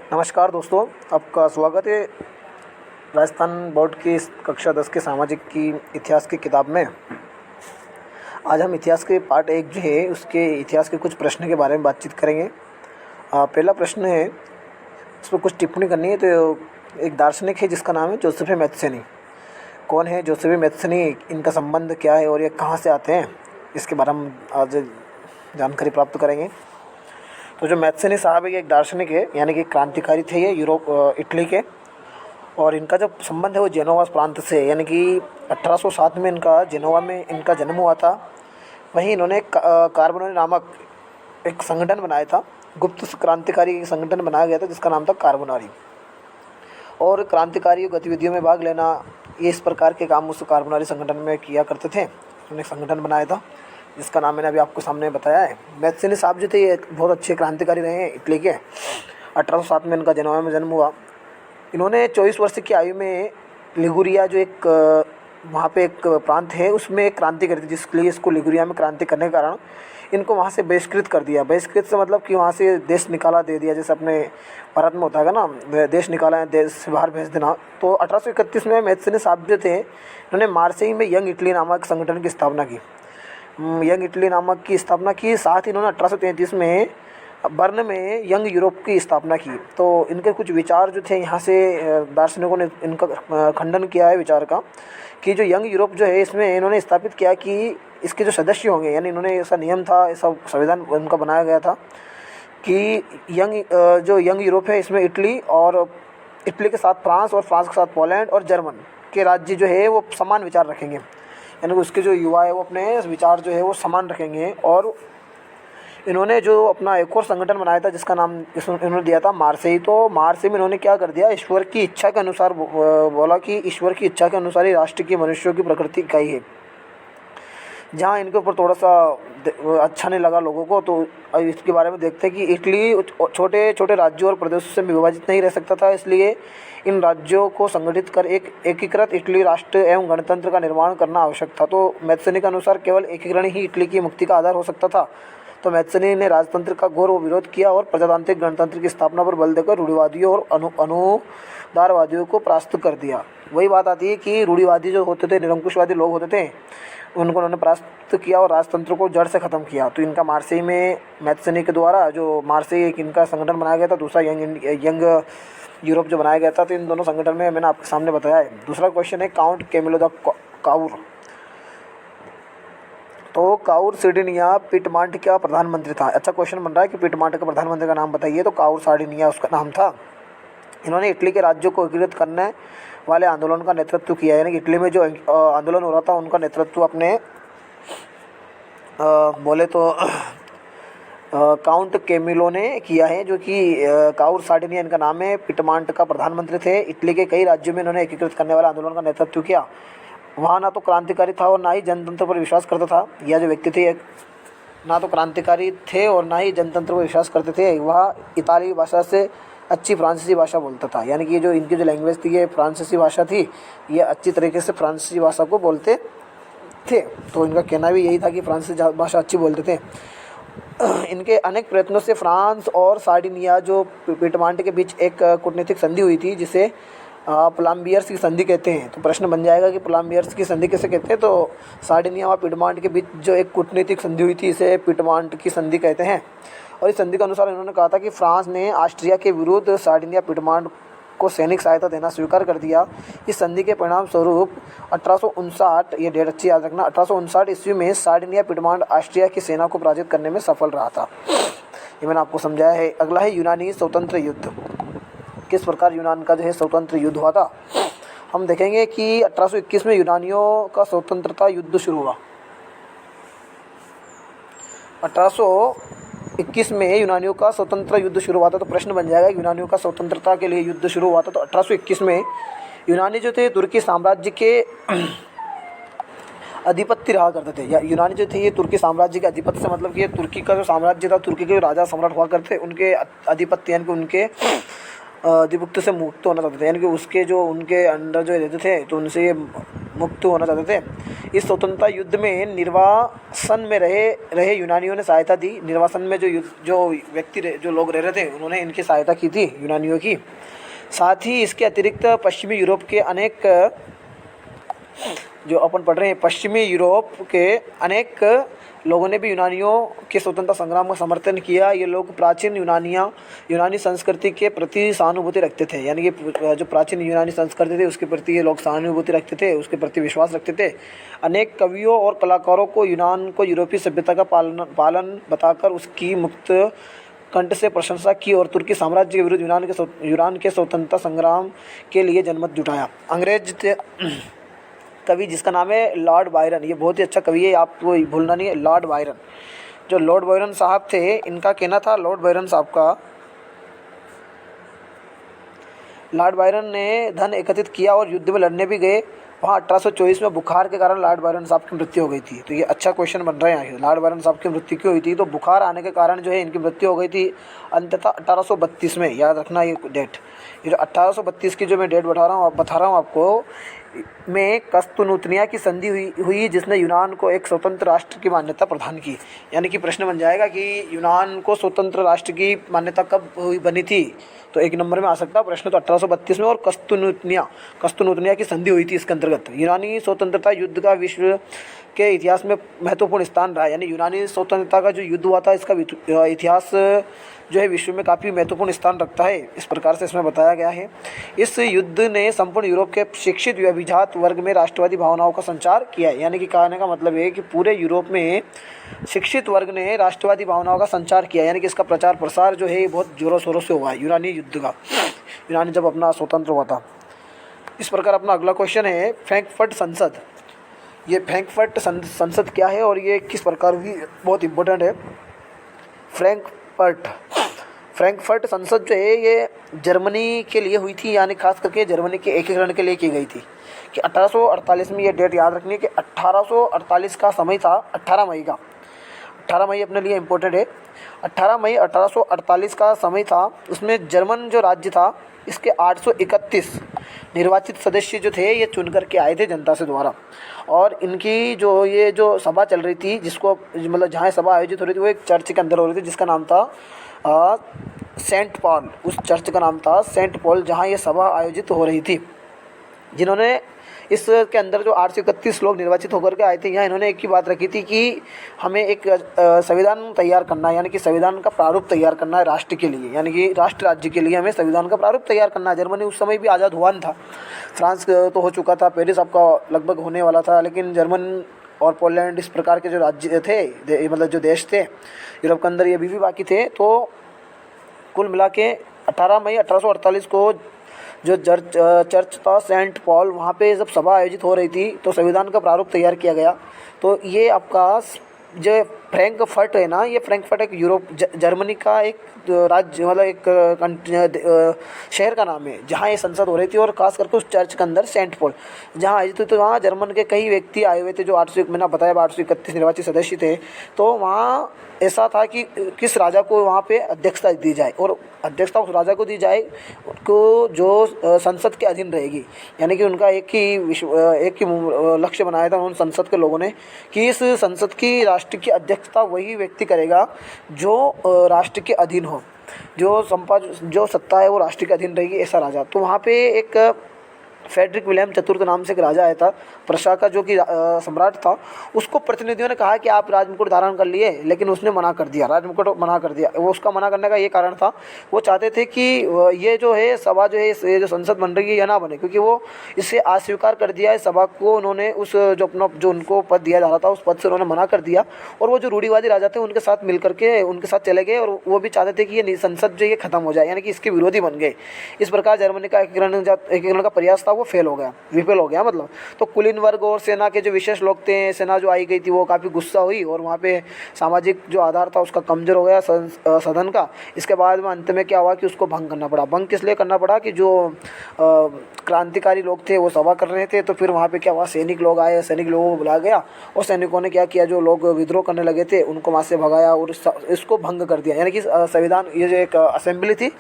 नमस्कार दोस्तों, आपका स्वागत है राजस्थान बोर्ड की कक्षा 10 के सामाजिक की इतिहास की किताब में। आज हम इतिहास के पार्ट 1 जो है उसके इतिहास के कुछ प्रश्न के बारे में बातचीत करेंगे। पहला प्रश्न है, इस पर कुछ टिप्पणी करनी है। तो एक दार्शनिक है जिसका नाम है जोसेफ मैथ्यूनी। कौन है जोसेफ मैथ्यूनी, इनका संबंध क्या है और ये कहाँ से आते हैं, इसके बारे में आज जानकारी प्राप्त करेंगे। तो जो मैथ्यूनी साहब है ये एक दार्शनिक है, यानी कि क्रांतिकारी थे ये इटली के। और इनका जो संबंध है वो जेनोवा प्रांत से, यानी कि 1807 में इनका जेनोवा में इनका जन्म हुआ था। वहीं इन्होंने कार्बोनारी नामक एक संगठन बनाया था, गुप्त क्रांतिकारी संगठन बनाया गया था जिसका नाम था कार्बोनारी। और क्रांतिकारी गतिविधियों में भाग लेना, ये इस प्रकार के काम उस कार्बोनारी संगठन में किया करते थे। उन्होंने संगठन बनाया था जिसका नाम मैंने अभी आपको सामने बताया है। मैथ्यूनी साहब जो थे ये बहुत अच्छे क्रांतिकारी रहे हैं इटली के। 1807 में इनका जेनोवा में जन्म हुआ। इन्होंने 24 वर्ष की आयु में लिगुरिया जो एक वहाँ पे एक प्रांत है उसमें एक क्रांति करी थी, जिसके लिए इसको लिगुरिया में क्रांति करने के कारण इनको वहाँ से बहिष्कृत कर दिया। बहिष्कृत से मतलब कि वहाँ से देश निकाला दे दिया, जैसे अपने भारत में होता है ना, देश निकाला है, देश से बाहर भेज देना। तो 1831 में मैथ्यूनी साहब जो थे इन्होंने मार्सेई में यंग इटली नामक संगठन की स्थापना की। यंग इटली नामक की स्थापना की। साथ ही इन्होंने 1833 में बर्न में यंग यूरोप की स्थापना की। तो इनके कुछ विचार जो थे, यहाँ से दार्शनिकों ने इनका खंडन किया है विचार का, कि जो यंग यूरोप जो है इसमें इन्होंने स्थापित किया कि इसके जो सदस्य होंगे, यानी इन्होंने ऐसा नियम था, ऐसा संविधान उनका बनाया गया था कि जो यंग यूरोप है इसमें इटली और इटली के साथ फ्रांस और फ्रांस के साथ पोलैंड और जर्मन के राज्य जो है वो समान विचार रखेंगे, यानी उसके जो युवा है वो अपने विचार जो है वो समान रखेंगे। और इन्होंने जो अपना एक और संगठन बनाया था जिसका नाम इन्होंने दिया था मार्सेई। तो मार्सेई में इन्होंने क्या कर दिया, ईश्वर की इच्छा के अनुसार बोला कि ईश्वर की इच्छा के अनुसार ही राष्ट्र की मनुष्यों की प्रकृति इकाई है। जहाँ इनके ऊपर थोड़ा सा अच्छा नहीं लगा लोगों को, तो इसके बारे में देखते हैं कि इटली छोटे छोटे राज्यों और प्रदेशों से विभाजित नहीं रह सकता था, इसलिए इन राज्यों को संगठित कर एक एकीकृत इटली राष्ट्र एवं गणतंत्र का निर्माण करना आवश्यक था। तो मैथ्यूनी के अनुसार केवल एकीकरण ही इटली की मुक्ति का आधार हो सकता था। तो मैथ्यूनी ने राजतंत्र का घोर विरोध किया और प्रजातांत्रिक गणतंत्र की स्थापना पर बल देकर रूढ़िवादियों और अनुदारवादियों को परास्त कर दिया। वही बात आती है कि रूढ़िवादी जो होते थे, निरंकुशवादी लोग होते थे, उनको उन्होंने परास्त किया और राजतंत्र को जड़ से ख़त्म किया। तो इनका मार्सेई में मैथ्यूनी के द्वारा जो मार्सेई एक इनका संगठन बनाया गया था, दूसरा यंग यूरोप जो बनाया गया था। तो इन दोनों संगठन में मैंने आपके सामने बताया है। दूसरा क्वेश्चन है काउंट कैमिलो द काउर। तो काउर सार्डिनिया पिटमांट का प्रधानमंत्री था। अच्छा क्वेश्चन बन रहा है कि पिटमांट का प्रधानमंत्री का नाम बताइए। तो काउर सार्डिनिया उसका नाम था। इन्होंने इटली के राज्यों को एकीकृत करने वाले आंदोलन का नेतृत्व किया, यानी कि इटली में जो आंदोलन हो रहा था उनका नेतृत्व अपने बोले तो काउंट कैमिलो ने किया है, जो कि काउर सार्डिनिया इनका नाम है। पिटमांट का प्रधानमंत्री थे। इटली के कई राज्यों में इन्होंने एकीकृत करने वाले आंदोलन का नेतृत्व किया। वहाँ ना तो क्रांतिकारी था और ना ही जनतंत्र पर विश्वास करता था। यह जो व्यक्ति थे ना तो क्रांतिकारी थे और ना ही जनतंत्र पर विश्वास करते थे। वह इताली भाषा से अच्छी फ्रांसीसी भाषा बोलता था, यानी कि जो इनकी जो लैंग्वेज थी ये फ्रांसीसी भाषा थी, ये अच्छी तरीके से फ्रांसीसी भाषा को बोलते थे। तो इनका कहना भी यही था कि फ्रांसीसी भाषा अच्छी बोलते थे। इनके अनेक प्रयत्नों से फ्रांस और सार्डिनिया जो पिटमांट के बीच एक कूटनीतिक संधि हुई थी, जिसे प्लाम्बियर्स की संधि कहते हैं। तो प्रश्न बन जाएगा कि प्लाम्बियर्स की संधि कैसे कहते हैं। तो सार्डिनिया और पिटमांट के बीच जो एक कूटनीतिक संधि हुई थी इसे पिटमांट की संधि कहते हैं। और इस संधि के अनुसार इन्होंने कहा था कि फ्रांस ने ऑस्ट्रिया के विरुद्ध सार्डिनिया पिटमांट को सैनिक सहायता देना स्वीकार कर दिया। इस संधि के परिणाम स्वरूप 1859, ये डेट अच्छी याद रखना, 1859 ईस्वी में सार्डिनिया पिटमांट ऑस्ट्रिया की सेना को पराजित करने में सफल रहा था। ये मैंने आपको समझाया है। अगला है यूनानी स्वतंत्र युद्ध। किस प्रकार यूनान का जो है स्वतंत्र युद्ध हुआ था, हम देखेंगे कि 1821 में यूनानियों का स्वतंत्रता युद्ध शुरू हुआ। 1821 में यूनानियों का स्वतंत्र युद्ध शुरू हुआ था। तो प्रश्न बन जाएगा यूनानियों का स्वतंत्रता के लिए युद्ध शुरू हुआ था। तो 1821 में यूनानी जो थे तुर्की साम्राज्य के अधिपत्य रहा करते थे। या यूनानी जो थे ये तुर्की साम्राज्य के अधिपत्य से मतलब कि ये तुर्की का जो साम्राज्य था, तुर्की के जो राजा सम्राट हुआ करते, उनके अधिपत्य यानी कि उनके अधिपत्य से मुक्त होना चाहते थे, यानी कि उसके जो उनके अंडर जो रहते थे तो उनसे ये मुक्त होना चाहते थे। इस स्वतंत्रता युद्ध में निर्वासन में रहे यूनानियों ने सहायता दी। निर्वासन में जो व्यक्ति जो लोग रह रहे थे उन्होंने इनकी सहायता की थी यूनानियों की। साथ ही इसके अतिरिक्त पश्चिमी यूरोप के अनेक जो अपन पढ़ रहे हैं पश्चिमी यूरोप के अनेक लोगों ने भी यूनानियों के स्वतंत्रता संग्राम का समर्थन किया। ये लोग प्राचीन यूनानी संस्कृति के प्रति सहानुभूति रखते थे, यानी कि जो प्राचीन यूनानी संस्कृति थी उसके प्रति ये लोग सहानुभूति रखते थे, उसके प्रति विश्वास रखते थे। अनेक कवियों और कलाकारों को यूनान को यूरोपीय सभ्यता का पालन बताकर उसकी मुक्त कंठ से प्रशंसा की और तुर्की साम्राज्य के विरुद्ध यूनान के स्वतंत्रता संग्राम के लिए जनमत जुटाया। अंग्रेज कवि जिसका नाम है लॉर्ड बायरन, ये बहुत ही अच्छा कवि है, आपको भूलना नहीं है। लॉर्ड बायरन, जो लॉर्ड बायरन साहब थे, इनका कहना था लॉर्ड बायरन ने धन एकत्रित किया और युद्ध में लड़ने भी गए। वहाँ 1824 में बुखार के कारण लॉर्ड बायरन साहब की मृत्यु हो गई थी। तो ये अच्छा क्वेश्चन बन रहा है यहाँ। लॉर्ड बायरन साहब की मृत्यु क्यों हुई थी? तो बुखार आने के कारण जो है इनकी मृत्यु हो गई थी अंततः 1832 में। याद रखना ये डेट। ये जो 1832 की जो मैं डेट बता रहा हूँ आपको, में कस्तुनतनिया की संधि हुई जिसने यूनान को एक स्वतंत्र राष्ट्र की मान्यता प्रदान की। यानी कि प्रश्न बन जाएगा कि यूनान को स्वतंत्र राष्ट्र की मान्यता कब बनी थी? तो एक नंबर में आ सकता है प्रश्न तो 1832 में। और कस्तुनतनिया की संधि हुई थी इसके अंतर्गत। यूनानी स्वतंत्रता युद्ध का विश्व के इतिहास में महत्वपूर्ण स्थान रहा। यानी यूनानी स्वतंत्रता का जो युद्ध हुआ था इसका इतिहास जो है विश्व में काफ़ी महत्वपूर्ण स्थान रखता है, इस प्रकार से इसमें बताया गया है। इस युद्ध ने संपूर्ण यूरोप के शिक्षित अभिजात वर्ग में राष्ट्रवादी भावनाओं का संचार किया है। यानी कि कहने का मतलब है कि पूरे यूरोप में शिक्षित वर्ग ने राष्ट्रवादी भावनाओं का संचार किया, यानी कि इसका प्रचार प्रसार जो है बहुत जोरों शोरों से हुआ है यूनानी युद्ध का, यूनानी जब अपना स्वतंत्र हुआ था। इस प्रकार अपना अगला क्वेश्चन है फ्रैंकफर्ट संसद। ये फ्रैंकफर्ट संसद क्या है और ये किस प्रकार हुई, बहुत इंपॉर्टेंट है। फ्रैंकफर्ट संसद जो है ये जर्मनी के लिए हुई थी, यानी खास करके जर्मनी के एकीकरण के लिए की गई थी। कि 1848 में, ये डेट याद रखनी है कि 1848 का समय था, 18 मई का। 18 मई अपने लिए इम्पोर्टेंट है। 18 मई 1848 का समय था। उसमें जर्मन जो राज्य था इसके 831 निर्वाचित सदस्य जो थे ये चुन करके आए थे जनता से द्वारा। और इनकी जो सभा चल रही थी, जिसको मतलब जहाँ सभा आयोजित हो रही थी वो एक चर्च के अंदर हो रही थी जिसका नाम था सेंट पॉल। उस चर्च का नाम था सेंट पॉल, जहाँ ये सभा आयोजित हो रही थी। जिन्होंने इसके अंदर जो 831 लोग निर्वाचित होकर के आए थे, यहाँ इन्होंने एक ही बात रखी थी कि हमें एक संविधान तैयार करना है, यानी कि संविधान का प्रारूप तैयार करना है राष्ट्र के लिए, यानी कि राष्ट्र राज्य के लिए हमें संविधान का प्रारूप तैयार करना है। जर्मनी उस समय भी आज़ाद हुआ नहीं था, फ्रांस तो हो चुका था, पेरिस आपका लगभग होने वाला था, लेकिन जर्मन और पोलैंड इस प्रकार के जो राज्य थे, मतलब जो देश थे यूरोप के अंदर, ये भी बाकी थे। तो कुल मिला के 18 मई 1848 को जो चर्च था सेंट पॉल, वहाँ पे जब सभा आयोजित हो रही थी तो संविधान का प्रारूप तैयार किया गया। तो ये आपका जो फ्रैंकफर्ट है ना, ये फ्रैंकफर्ट एक जर्मनी का एक राज्य, मतलब एक शहर का नाम है जहाँ ये संसद हो रही थी। और खास करके उस चर्च के अंदर सेंट पॉल जहाँ आयोजित हुई, तो वहाँ जर्मन के कई व्यक्ति आए हुए थे जो 801 मैंने बताया 831 निर्वाचित सदस्य थे। तो वहाँ ऐसा था कि किस राजा को वहाँ पे अध्यक्षता दी जाए, और अध्यक्षता उस राजा को दी जाए को जो संसद के अधीन रहेगी। यानी कि उनका एक ही लक्ष्य बनाया था उन संसद के लोगों ने कि इस संसद की राष्ट्र की अध्यक्षता वही व्यक्ति करेगा जो राष्ट्र के अधीन हो, जो सत्ता है वो राष्ट्र के अधीन रहेगी, ऐसा राजा। तो वहाँ पे एक फ्रेडरिक विलियम चतुर्थ नाम से एक राजा आया था, प्रशा का जो कि सम्राट था। उसको प्रतिनिधियों ने कहा कि आप राजमुकुट धारण कर लिए, लेकिन उसने मना कर दिया, राजमुकुट मना कर दिया। वो उसका मना करने का ये कारण था, वो चाहते थे कि ये जो है सभा जो है, ये जो संसद बन रही है ये ना बने, क्योंकि वो इससे अस्वीकार कर दिया है सभा को। उन्होंने उस जो उनको पद दिया जा रहा था उस पद से उन्होंने मना कर दिया। और वो जो रूढ़िवादी राजा थे उनके साथ मिल करके उनके साथ चले गए, और वो भी चाहते थे कि ये संसद जो ये खत्म हो जाए, यानी कि इसके विरोधी बन गए। इस प्रकार जर्मनी का एकीकरण का प्रयास था वो फेल हो गया, विफल हो गया मतलब। तो कुलीन वर्ग और सेना के जो विशेष लोग थे, सेना जो आई गई थी वो काफ़ी गुस्सा हुई, और वहाँ पे सामाजिक जो आधार था उसका कमजोर हो गया सदन का। इसके बाद में अंत में क्या हुआ कि उसको भंग करना पड़ा। भंग किस लिए करना पड़ा कि जो क्रांतिकारी लोग थे वो सभा कर रहे थे। तो फिर वहाँ पे क्या हुआ, सैनिक लोग आए, सैनिक लोगों को बुलाया गया, और सैनिकों ने क्या किया, जो लोग विद्रोह करने लगे थे उनको वहाँ से भगाया और इसको भंग कर दिया। यानी कि संविधान, ये जो एक असेंबली थी